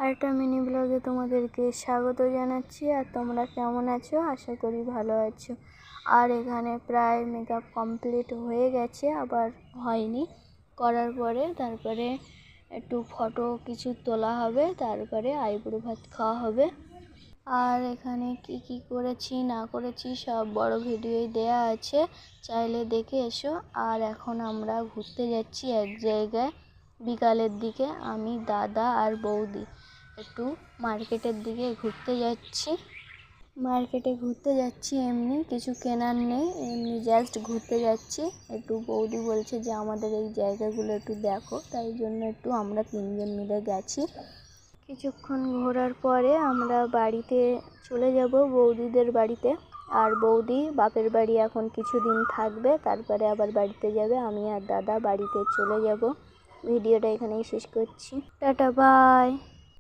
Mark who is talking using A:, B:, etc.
A: আরেকটা মিনি ব্লগে তোমাদেরকে স্বাগত জানাচ্ছি। আর তোমরা কেমন আছো? আশা করি ভালো আছো। আর এখানে প্রায় মেকআপ কমপ্লিট হয়ে গেছে, আবার হয়নি। করার পরে তারপরে একটু ফটো কিছু তোলা হবে, তারপরে আইবুড়ো ভাত খাওয়া হবে। আর এখানে কি কি করেছি না করেছি সব বড় ভিডিওই দেয়া আছে, চাইলে দেখে এসো। আর এখন আমরা ঘুরতে যাচ্ছি এক জায়গায় বিকালের দিকে, আমি দাদা আর বৌদি একটু মার্কেটের দিকে ঘুরতে যাচ্ছি। এমনি কিছু কেনার নেই, এমনি জাস্ট ঘুরতে যাচ্ছি। একটু বৌদি বলছে যে আমাদের এই জায়গাগুলো একটু দেখো, তাই জন্য একটু আমরা তিনজন মিলে গেছি। কিছুক্ষণ ঘোরার পরে আমরা বাড়িতে চলে যাব, বৌদিদের বাড়িতে। আর বৌদি বাপের বাড়ি এখন কিছুদিন থাকবে, তারপরে আবার বাড়িতে যাবে। আমি আর দাদা বাড়িতে চলে যাব। ভিডিওটা এখানেই শেষ করছি। Tata, by.